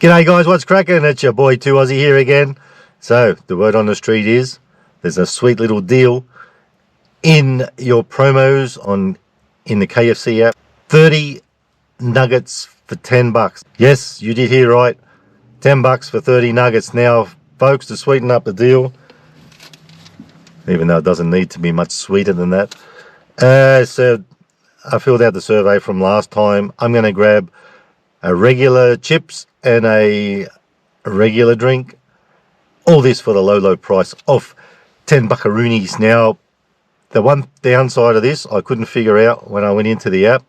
G'day guys, what's cracking? It's your boy 2 Aussie here again. So the word on the street is there's a sweet little deal in your promos in the KFC app. 30 nuggets for 10 bucks. Yes, you did hear right. 10 bucks for 30 nuggets. Now folks, to sweeten up the deal, even though it doesn't need to be much sweeter than that. So I filled out the survey from last time. I'm going to grab a regular chips and a regular drink. All this for the low price of 10 buckaroonies. Now, the one downside of this, I couldn't figure out when I went into the app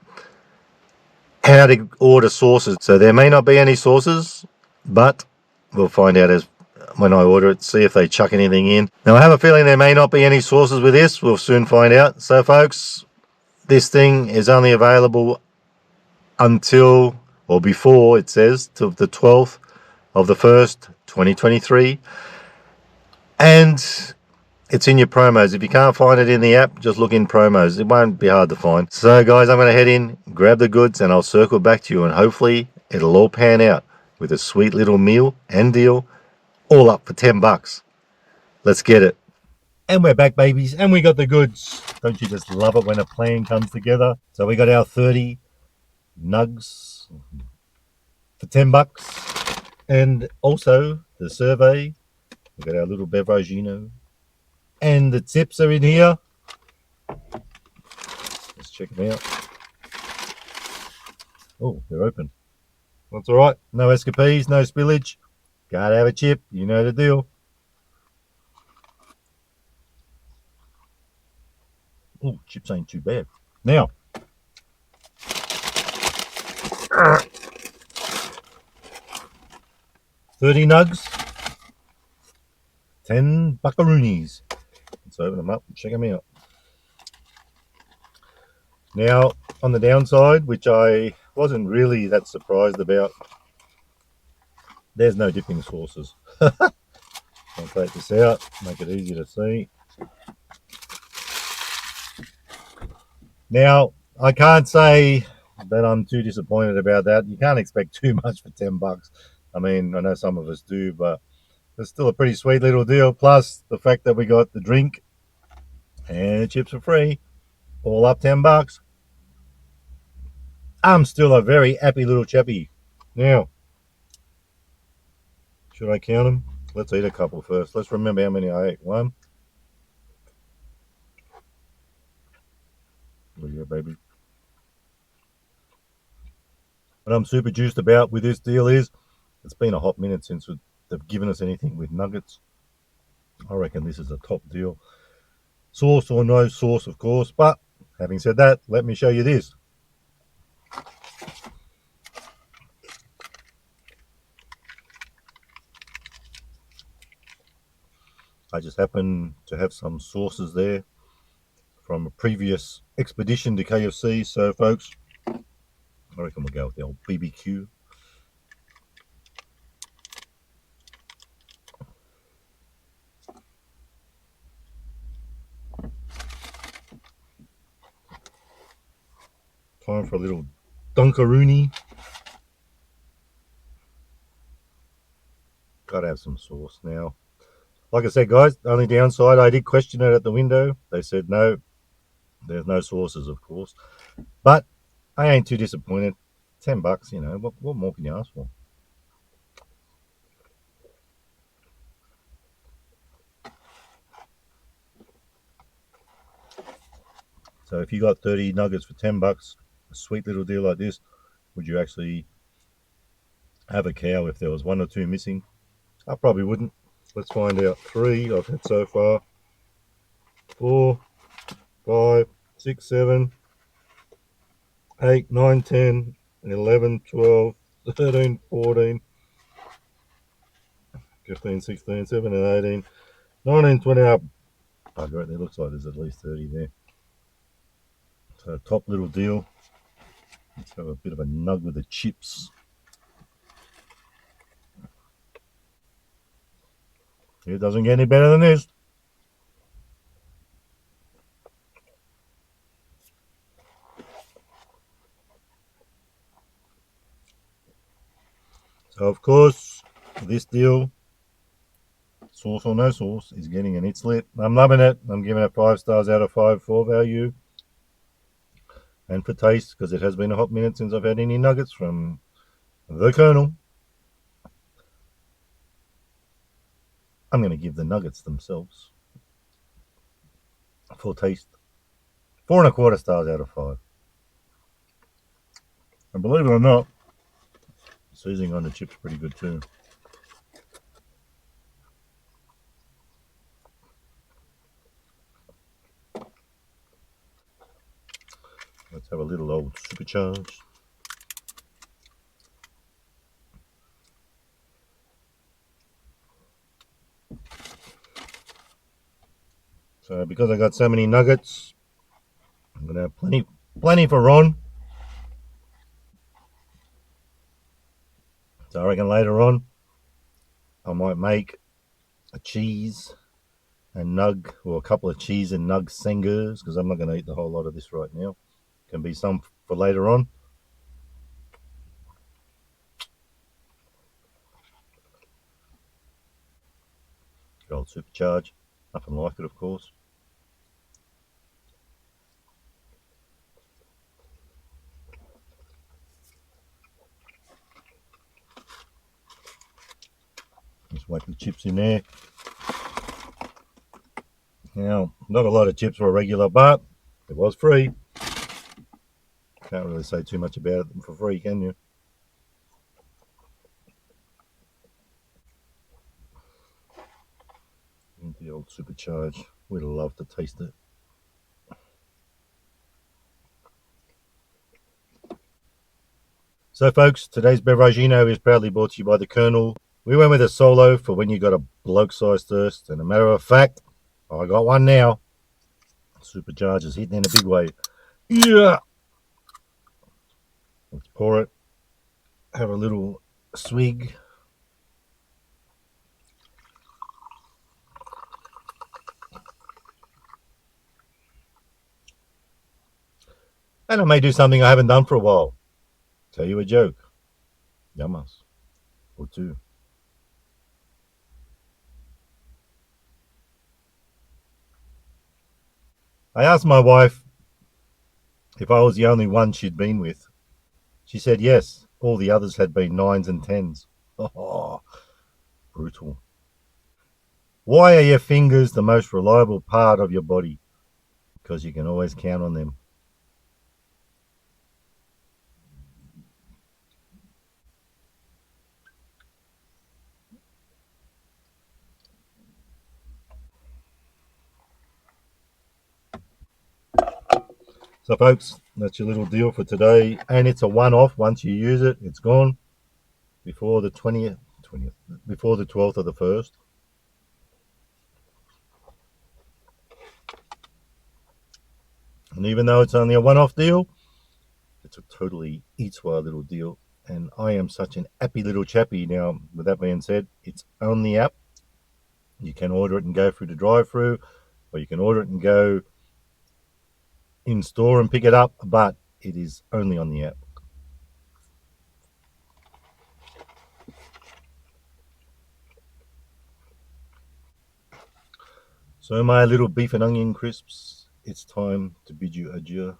how to order sauces. So there may not be any sauces, but we'll find out as when I order it, see if they chuck anything in. Now, I have a feeling there may not be any sauces with this. We'll soon find out. So, folks, this thing is only available until, or before, it says, till the 12th of the 1st, 2023. And it's in your promos. If you can't find it in the app, just look in promos. It won't be hard to find. So, guys, I'm going to head in, grab the goods, and I'll circle back to you, and hopefully it'll all pan out with a sweet little meal and deal, all up for 10 bucks. Let's get it. And we're back, babies, and we got the goods. Don't you just love it when a plan comes together? So we got our 30 nugs for 10 bucks, and also the survey. We got our little beveragino, and the tips are in here. Let's check them out. Oh, they're open. That's all right. No escapees, no spillage. Gotta have a chip. You know the deal. Oh, chips ain't too bad. Now, $30 nugs, 10 buckaroonies. Let's open them up and check them out. Now, on the downside, which I wasn't really that surprised about, there's no dipping sauces. I'll take this out, make it easy to see. Now, I can't say that I'm too disappointed about that. You can't expect too much for 10 bucks. I mean, I know some of us do, but it's still a pretty sweet little deal. Plus, the fact that we got the drink and the chips for free, all up 10 bucks. I'm still a very happy little chappy. Now, should I count them? Let's eat a couple first. Let's remember how many I ate. One. Look at that, baby. What I'm super juiced about with this deal is it's been a hot minute since they've given us anything with nuggets. I reckon this is a top deal. Sauce or no sauce, of course. But having said that, let me show you this. I just happen to have some sauces there from a previous expedition to KFC. So, folks, I reckon we'll go with the old BBQ. Time for a little Dunkaroony. Gotta have some sauce now. Like I said, guys, the only downside, I did question it at the window. They said no, there's no sauces, of course. But I ain't too disappointed. 10 bucks, you know, what more can you ask for? So if you got 30 nuggets for 10 bucks, a sweet little deal like this, would you actually have a cow if there was one or two missing? I probably wouldn't. Let's find out. 3 I've had so far. 4, 5, 6, 7, 8, 9, 10, 11, 12, 13, 14, 15, 16, 17, 18, 19, 20 up. Bugger it, it looks like there's at least 30 there. So top little deal. Let's have a bit of a nug with the chips. It doesn't get any better than this. So of course, this deal, sauce or no sauce, is getting an it's lit. I'm loving it. I'm giving it 5 stars out of 5 for value and for taste, because it has been a hot minute since I've had any nuggets from the Colonel. I'm going to give the nuggets themselves, for taste, 4.25 stars out of 5. And believe it or not, the seasoning on the chips pretty good too. Let's have a little old supercharge. So because I got so many nuggets, I'm going to have plenty for Ron. So I reckon later on I might make a cheese and nug, or a couple of cheese and nug sengers, because I'm not going to eat the whole lot of this right now. Can be some for later on. Good old supercharge. Nothing like it, of course. Just whack the chips in there. Now, not a lot of chips for a regular, but it was free. Can't really say too much about it for free, can you? The old supercharge. We'd love to taste it. So, folks, today's Beveragino is proudly brought to you by the Colonel. We went with a solo for when you got a bloke-sized thirst, and a matter of fact, I got one now. Supercharge is hitting in a big way. Yeah. Let's pour it. Have a little swig. And I may do something I haven't done for a while. Tell you a joke. Yamas. Or two. I asked my wife if I was the only one she'd been with. She said yes. All the others had been 9s and 10s. Oh, brutal. Why are your fingers the most reliable part of your body? Because you can always count on them. So, folks, that's your little deal for today. And it's a one-off. Once you use it, it's gone before the 20th, before the 12th of the 1st. And even though it's only a one-off deal, it's a totally eat-swell little deal. And I am such an happy little chappy. Now, with that being said, it's on the app. You can order it and go through the drive-through, or you can order it and go in store and pick it up, but it is only on the app. So, my little beef and onion crisps, it's time to bid you adieu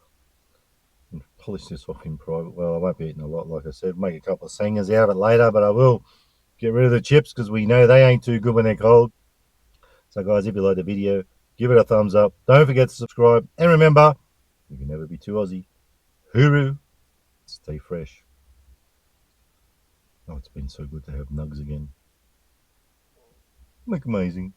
and polish this off in private. Well, I won't be eating a lot, like I said. Make a couple of singers out of it later, but I will get rid of the chips because we know they ain't too good when they're cold. So, guys, if you like the video, give it a thumbs up. Don't forget to subscribe. And remember, you can never be too Aussie. Hooroo. Stay fresh. Oh, it's been so good to have nugs again. Like amazing.